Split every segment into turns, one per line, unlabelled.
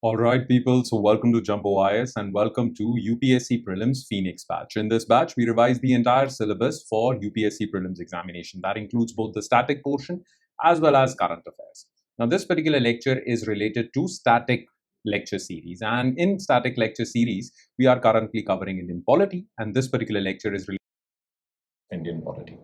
All right, people. So welcome to Jumbo IAS and welcome to UPSC Prelims Phoenix batch. In this batch, we revise the entire syllabus for UPSC Prelims examination. That includes both the static portion as well as current affairs. Now, this particular lecture is related to static lecture series. And in static lecture series, we are currently covering Indian polity. And this particular lecture is related to Indian polity.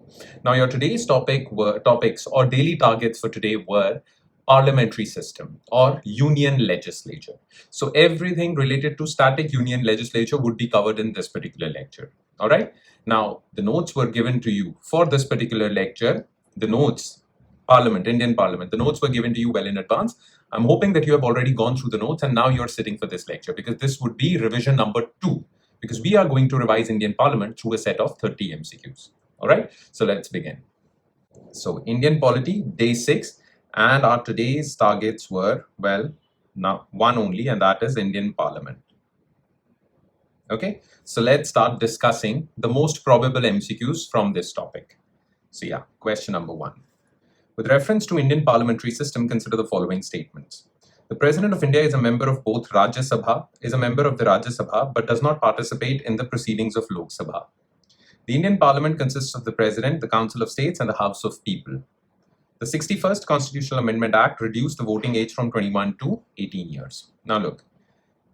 Now, your today's topics or daily targets for today were parliamentary system or union legislature. So everything related to static union legislature would be covered in this particular lecture. All right. Now, the notes were given to you for this particular lecture. The notes, Indian Parliament, the notes were given to you well in advance. I'm hoping that you have already gone through the notes and now you're sitting for this lecture because this would be revision number 2 because we are going to revise Indian Parliament through a set of 30 MCQs. All right. So let's begin. So Indian polity, day 6. And our today's targets were, well, now one only, and that is Indian Parliament. Okay, so let's start discussing the most probable MCQs from this topic. So yeah, question number 1. With reference to Indian parliamentary system, consider the following statements. The President of India is a member of both Rajya Sabha, is a member of the Rajya Sabha, but does not participate in the proceedings of Lok Sabha. The Indian Parliament consists of the President, the Council of States, and the House of People. The 61st Constitutional Amendment Act reduced the voting age from 21 to 18 years. Now look,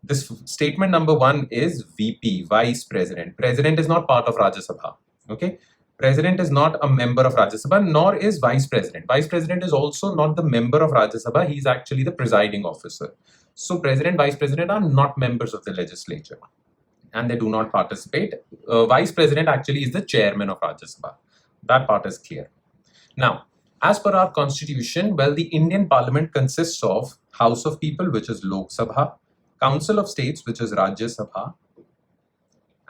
this statement number 1 is VP, Vice President. President is not part of Rajya Sabha. Okay, President is not a member of Rajya Sabha, nor is Vice President. Vice President is also not the member of Rajya Sabha. He is actually the presiding officer. So President, Vice President are not members of the legislature and they do not participate. Vice President actually is the chairman of Rajya Sabha. That part is clear. Now, as per our constitution, well, the Indian Parliament consists of House of People, which is Lok Sabha, Council of States, which is Rajya Sabha,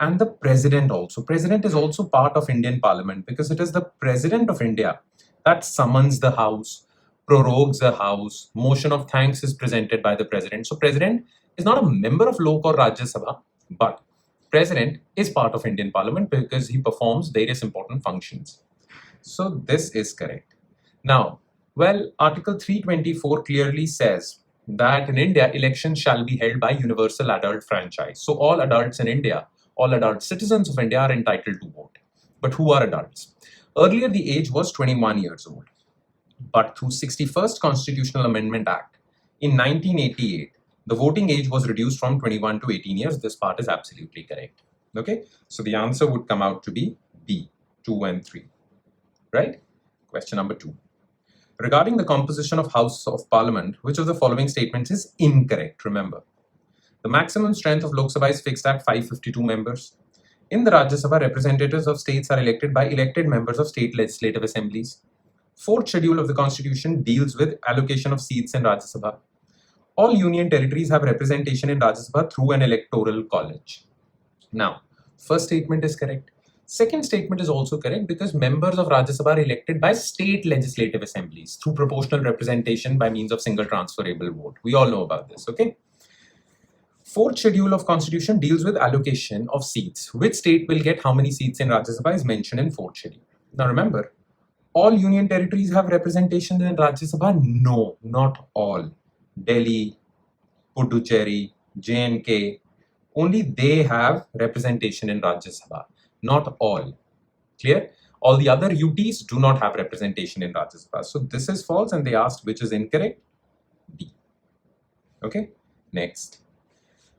and the President also. President is also part of Indian Parliament because it is the President of India that summons the House, prorogues the House, motion of thanks is presented by the President. So President is not a member of Lok or Rajya Sabha, but President is part of Indian Parliament because he performs various important functions. So this is correct. Now, well, Article 324 clearly says that in India, elections shall be held by universal adult franchise. So all adults in India, all adult citizens of India are entitled to vote. But who are adults? Earlier, the age was 21 years old. But through 61st Constitutional Amendment Act in 1988, the voting age was reduced from 21 to 18 years. This part is absolutely correct. Okay, so the answer would come out to be B, 2 and 3. Right? Question number 2. Regarding the composition of House of Parliament, which of the following statements is incorrect? Remember, the maximum strength of Lok Sabha is fixed at 552 members. In the Rajya Sabha, representatives of states are elected by elected members of state legislative assemblies. 4th schedule of the Constitution deals with allocation of seats in Rajya Sabha. All union territories have representation in Rajya Sabha through an electoral college. Now, first statement is correct. Second statement is also correct because members of Rajya Sabha are elected by state legislative assemblies through proportional representation by means of single transferable vote. We all know about this, okay? 4th schedule of Constitution deals with allocation of seats. Which state will get how many seats in Rajya Sabha is mentioned in 4th schedule. Now remember, all union territories have representation in Rajya Sabha? No, not all. Delhi, Puducherry, J&K, only they have representation in Rajya Sabha. Not all. Clear? All the other UTs do not have representation in Rajya Sabha. So this is false and they asked which is incorrect. D. Okay. Next.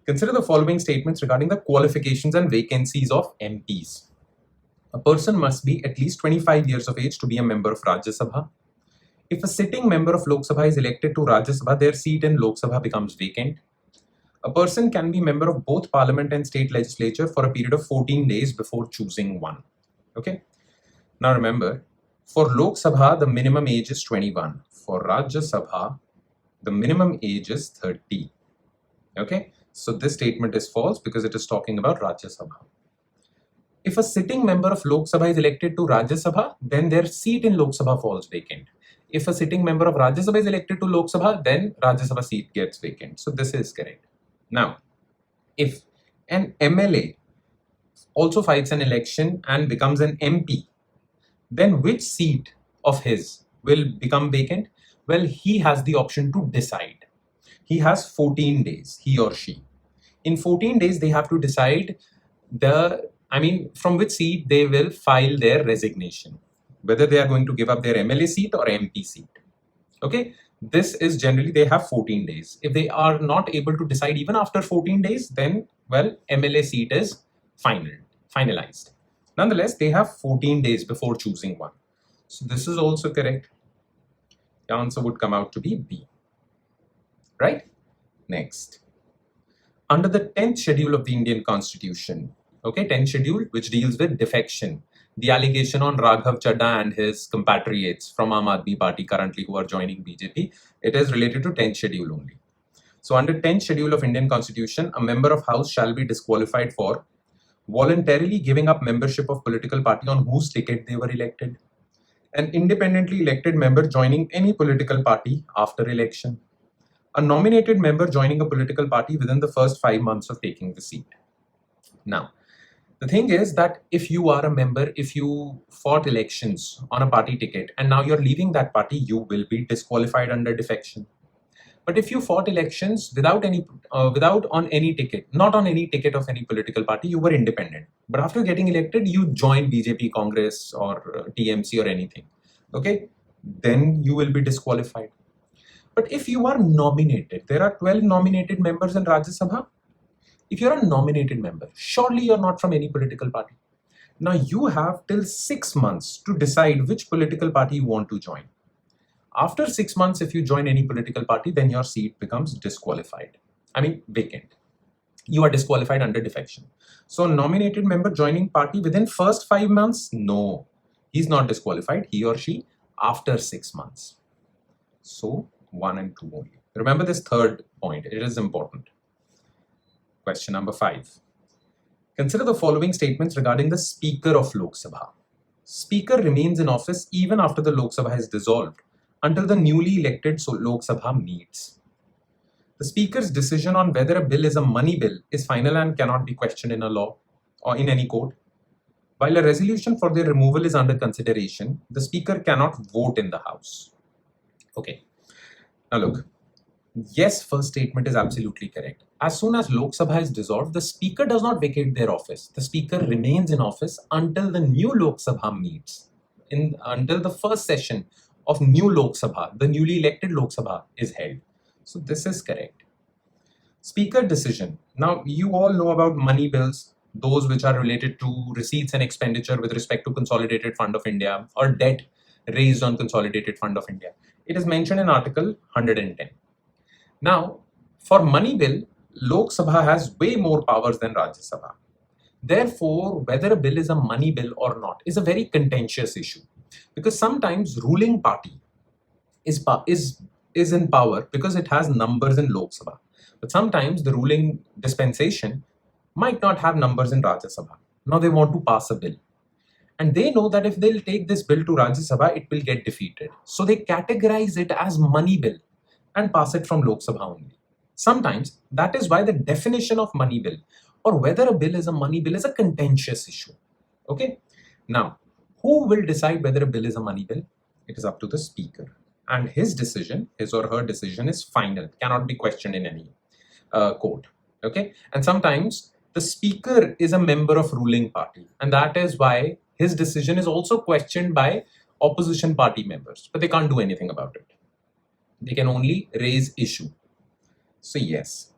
Consider the following statements regarding the qualifications and vacancies of MPs. A person must be at least 25 years of age to be a member of Rajya Sabha. If a sitting member of Lok Sabha is elected to Rajya Sabha, their seat in Lok Sabha becomes vacant. A person can be member of both Parliament and state legislature for a period of 14 days before choosing one. Okay. Now remember, for Lok Sabha, the minimum age is 21. For Rajya Sabha, the minimum age is 30. Okay. So this statement is false because it is talking about Rajya Sabha. If a sitting member of Lok Sabha is elected to Rajya Sabha, then their seat in Lok Sabha falls vacant. If a sitting member of Rajya Sabha is elected to Lok Sabha, then Rajya Sabha seat gets vacant. So this is correct. Now, if an MLA also fights an election and becomes an MP, then which seat of his will become vacant? Well, he has the option to decide. he has 14 days, he or she. In 14 days, they have to decide from which seat they will file their resignation, whether they are going to give up their MLA seat or MP seat. Okay, this is generally they have 14 days. If they are not able to decide even after 14 days, then, well, MLA seat is finalized. Nonetheless, they have 14 days before choosing one. So this is also correct. The answer would come out to be B. Right? Next. Under the 10th schedule of the Indian Constitution, okay, 10th schedule, which deals with defection, the allegation on Raghav Chadha and his compatriots from Aam Aadmi Party currently who are joining BJP, it is related to 10th schedule only. So under 10th schedule of Indian Constitution, a member of House shall be disqualified for voluntarily giving up membership of political party on whose ticket they were elected, an independently elected member joining any political party after election, a nominated member joining a political party within the first 5 months of taking the seat. Now, the thing is that if you are a member, if you fought elections on a party ticket and now you're leaving that party, you will be disqualified under defection. But if you fought elections not on any ticket of any political party, you were independent. But after getting elected, you joined BJP, Congress, or TMC or anything. Okay, then you will be disqualified. But if you are nominated, there are 12 nominated members in Rajya Sabha. If you're a nominated member, surely you're not from any political party. Now you have till 6 months to decide which political party you want to join. After 6 months, if you join any political party, then your seat becomes vacant. You are disqualified under defection. So nominated member joining party within first 5 months, no, he's not disqualified, he or she, after 6 months. So 1 and 2 only. Remember this third point, it is important. Question number 5. Consider the following statements regarding the Speaker of Lok Sabha. Speaker remains in office even after the Lok Sabha is dissolved until the newly elected Lok Sabha meets. The Speaker's decision on whether a bill is a money bill is final and cannot be questioned in a law or in any court. While a resolution for their removal is under consideration, the Speaker cannot vote in the House. Okay. Now look, yes, first statement is absolutely correct. As soon as Lok Sabha is dissolved, the Speaker does not vacate their office. The Speaker remains in office until the new Lok Sabha meets, until the first session of new Lok Sabha, the newly elected Lok Sabha is held. So this is correct. Speaker decision. Now you all know about money bills, those which are related to receipts and expenditure with respect to Consolidated Fund of India or debt raised on Consolidated Fund of India. It is mentioned in Article 110. Now, for money bill, Lok Sabha has way more powers than Rajya Sabha. Therefore, whether a bill is a money bill or not is a very contentious issue, because sometimes ruling party is in power because it has numbers in Lok Sabha, but sometimes the ruling dispensation might not have numbers in Rajya Sabha. Now they want to pass a bill, and they know that if they'll take this bill to Rajya Sabha, it will get defeated. So they categorize it as money bill and pass it from Lok Sabha only. Sometimes that is why the definition of money bill or whether a bill is a money bill is a contentious issue. Okay. Now, who will decide whether a bill is a money bill? It is up to the Speaker, and his decision, his or her decision, is final, cannot be questioned in any court. Okay. And sometimes the Speaker is a member of ruling party, and that is why his decision is also questioned by opposition party members, but they can't do anything about it. They can only raise issue. So yes.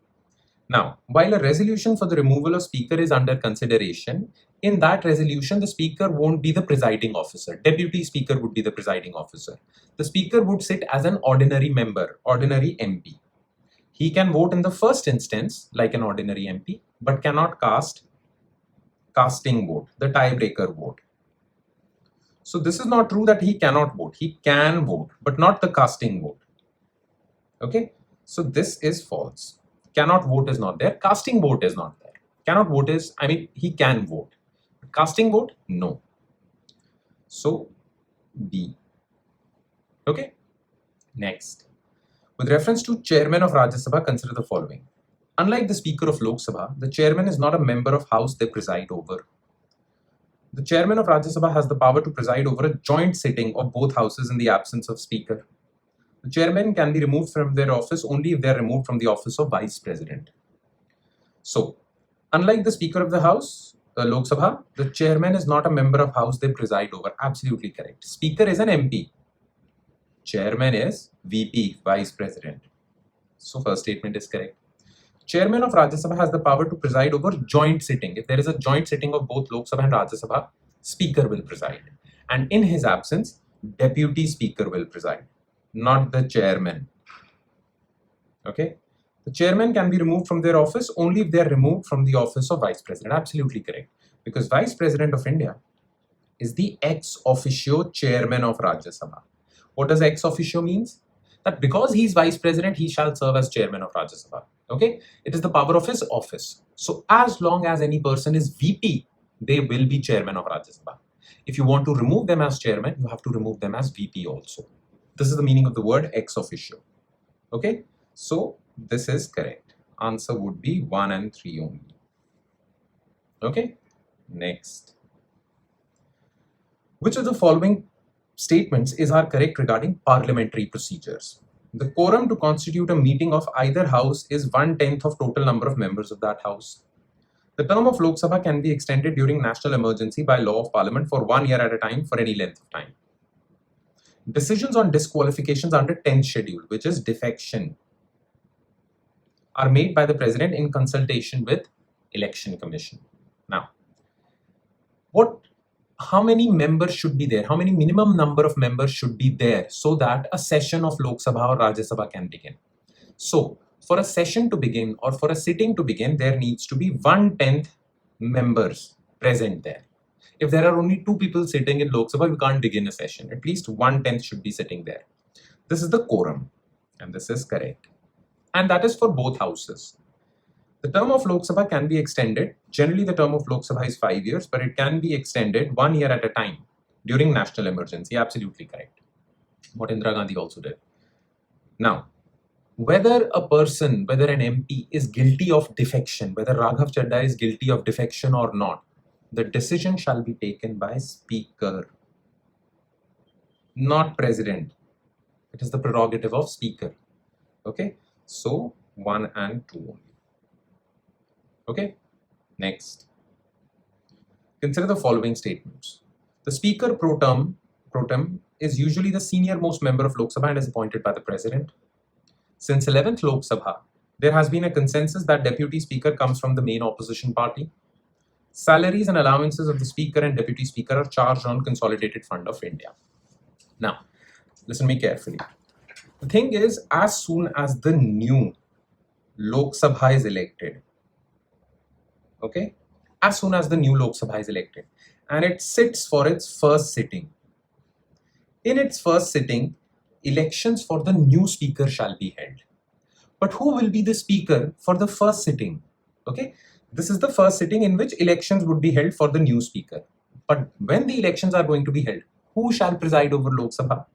Now, while a resolution for the removal of Speaker is under consideration, in that resolution, the Speaker won't be the presiding officer. Deputy Speaker would be the presiding officer. The Speaker would sit as an ordinary member, ordinary MP. He can vote in the first instance like an ordinary MP, but cannot casting vote, the tiebreaker vote. So this is not true that he cannot vote. He can vote, but not the casting vote. Okay, so this is false. Cannot vote is not there. Casting vote is not there. Cannot vote is, he can vote. Casting vote, no. So B. Okay, next. With reference to Chairman of Rajya Sabha, consider the following. Unlike the Speaker of Lok Sabha, the Chairman is not a member of House they preside over. The Chairman of Rajya Sabha has the power to preside over a joint sitting of both houses in the absence of Speaker. The chairman can be removed from their office only if they are removed from the office of vice president. So, unlike the Speaker of the House, Lok Sabha, the chairman is not a member of House they preside over. Absolutely correct. Speaker is an MP. Chairman is VP, Vice President. So, first statement is correct. Chairman of Rajya Sabha has the power to preside over joint sitting. If there is a joint sitting of both Lok Sabha and Rajya Sabha, Speaker will preside. And in his absence, Deputy Speaker will preside, not the chairman. Okay? The chairman can be removed from their office only if they are removed from the office of Vice President. Absolutely correct. Because Vice President of India is the ex officio chairman of Rajya Sabha. What does ex officio means? That because he is Vice President, he shall serve as chairman of Rajya Sabha. Okay? It is the power of his office. So as long as any person is VP, they will be chairman of Rajya Sabha. If you want to remove them as chairman, you have to remove them as VP also. This is the meaning of the word ex officio. Okay? So this is correct. Answer would be 1 and 3 only. Okay? Next. Which of the following statements is correct regarding parliamentary procedures? The quorum to constitute a meeting of either house is 1/10 of total number of members of that house. The term of Lok Sabha can be extended during national emergency by law of parliament for 1 year at a time for any length of time. Decisions on disqualifications under 10th schedule, which is defection, are made by the president in consultation with election commission. Now, how many members should be there? How many minimum number of members should be there so that a session of Lok Sabha or Rajya Sabha can begin? So, for a session to begin or for a sitting to begin, there needs to be 1/10 members present there. If there are only 2 people sitting in Lok Sabha, you can't begin a session. At least 1/10 should be sitting there. This is the quorum, and this is correct. And that is for both houses. The term of Lok Sabha can be extended. Generally, the term of Lok Sabha is 5 years, but it can be extended 1 year at a time during national emergency. Absolutely correct. What Indira Gandhi also did. Now, whether an MP is guilty of defection, whether Raghav Chadda is guilty of defection or not, the decision shall be taken by Speaker, not President. It is the prerogative of Speaker. Okay, so 1 and 2 only. Okay, next. Consider the following statements. The Speaker pro tem is usually the senior most member of Lok Sabha and is appointed by the President. Since 11th Lok Sabha, there has been a consensus that Deputy Speaker comes from the main opposition party. Salaries and allowances of the Speaker and Deputy Speaker are charged on Consolidated Fund of India. Now, listen to me carefully. The thing is, as soon as the new Lok Sabha is elected, okay, as soon as the new Lok Sabha is elected and it sits for its first sitting, in its first sitting, elections for the new speaker shall be held. But who will be the speaker for the first sitting? Okay, this is the first sitting in which elections would be held for the new speaker. But when the elections are going to be held, who shall preside over Lok Sabha?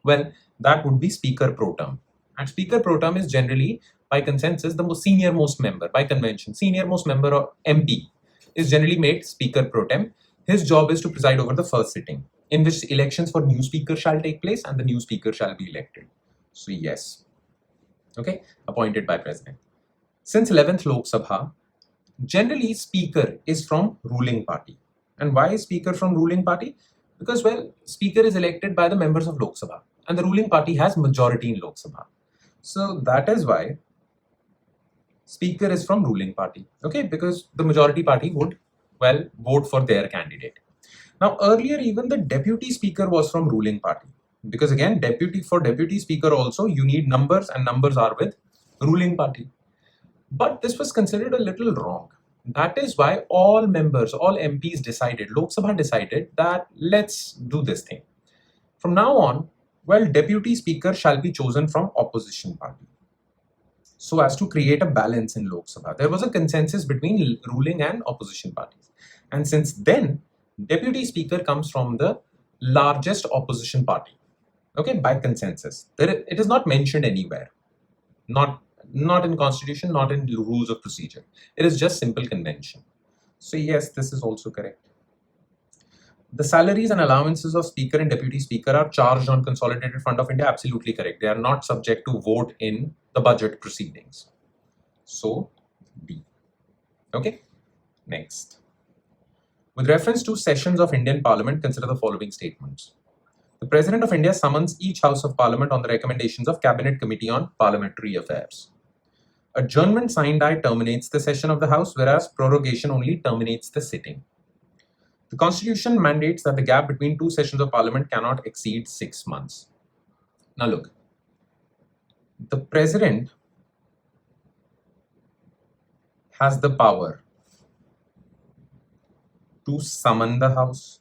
Well, that would be Speaker pro tem. And Speaker pro tem is generally, by consensus, the senior most member, by convention. Senior most member or MP is generally made Speaker pro tem. His job is to preside over the first sitting, in which elections for new speaker shall take place and the new speaker shall be elected. So yes, okay, appointed by President. Since 11th Lok Sabha, generally Speaker is from ruling party. And why is Speaker from ruling party? Because, well, Speaker is elected by the members of Lok Sabha and the ruling party has majority in Lok Sabha. So that is why Speaker is from ruling party, okay, because the majority party would, well, vote for their candidate. Now, earlier, even the Deputy Speaker was from ruling party, because again, for Deputy Speaker also, you need numbers and numbers are with ruling party. But this was considered a little wrong. That is why all members, all MPs decided, Lok Sabha decided that let's do this thing. From now on, well, Deputy Speaker shall be chosen from opposition party, so as to create a balance in Lok Sabha. There was a consensus between ruling and opposition parties. And since then, Deputy Speaker comes from the largest opposition party, okay, by consensus. It is not mentioned anywhere, not in constitution, not in rules of procedure. It is just simple convention. So yes, this is also correct. The salaries and allowances of speaker and deputy speaker are charged on Consolidated Fund of India. Absolutely correct. They are not subject to vote in the budget proceedings. So D. Okay. Next. With reference to sessions of Indian Parliament, consider the following statements. The President of India summons each House of Parliament on the recommendations of Cabinet Committee on Parliamentary Affairs. Adjournment sine die terminates the session of the House, whereas prorogation only terminates the sitting. The Constitution mandates that the gap between two sessions of Parliament cannot exceed 6 months. Now look, the President has the power to summon the House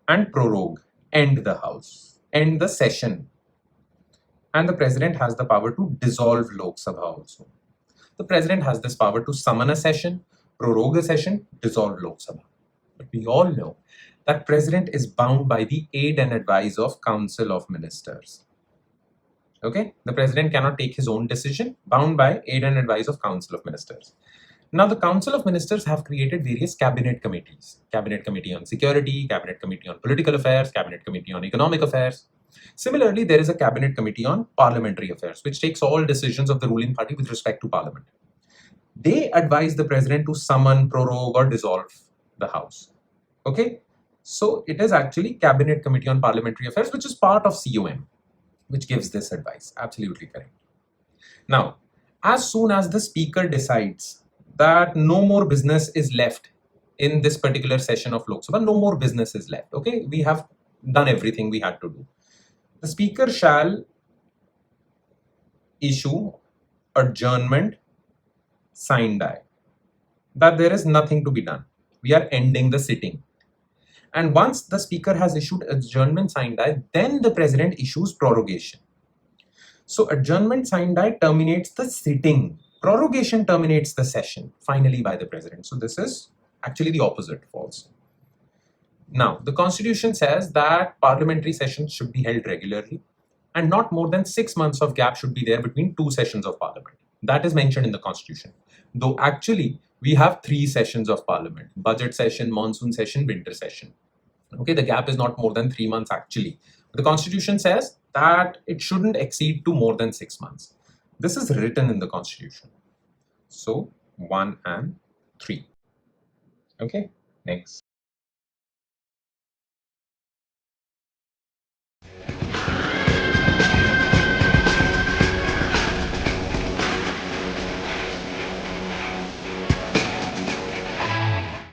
and prorogue, end the House, end the session. And the President has the power to dissolve Lok Sabha also. The President has this power to summon a session, prorogue a session, dissolve Lok Sabha. But we all know that President is bound by the aid and advice of Council of Ministers. Okay, the President cannot take his own decision, bound by aid and advice of Council of Ministers. Now, the Council of Ministers have created various cabinet committees. Cabinet Committee on Security, Cabinet Committee on Political Affairs, Cabinet Committee on Economic Affairs. Similarly, there is a Cabinet Committee on Parliamentary Affairs, which takes all decisions of the ruling party with respect to Parliament. They advise the President to summon, prorogue, or dissolve the House. Okay, so it is actually Cabinet Committee on Parliamentary Affairs, which is part of COM, which gives this advice. Absolutely correct. Now, as soon as the Speaker decides that no more business is left in this particular session of Lok Sabha, no more business is left. Okay, we have done everything we had to do. The Speaker shall issue adjournment sine die, that there is nothing to be done. We are ending the sitting. And once the Speaker has issued adjournment sine die, then the President issues prorogation. So adjournment sine die terminates the sitting. Prorogation terminates the session, finally by the President. So this is actually the opposite, false. Now, the Constitution says that parliamentary sessions should be held regularly and not more than 6 months of gap should be there between two sessions of Parliament. That is mentioned in the Constitution. Though actually, we have 3 sessions of Parliament: budget session, monsoon session, winter session. Okay, the gap is not more than 3 months actually. The Constitution says that it shouldn't exceed to more than 6 months. This is written in the Constitution. So 1 and 3. Okay, next.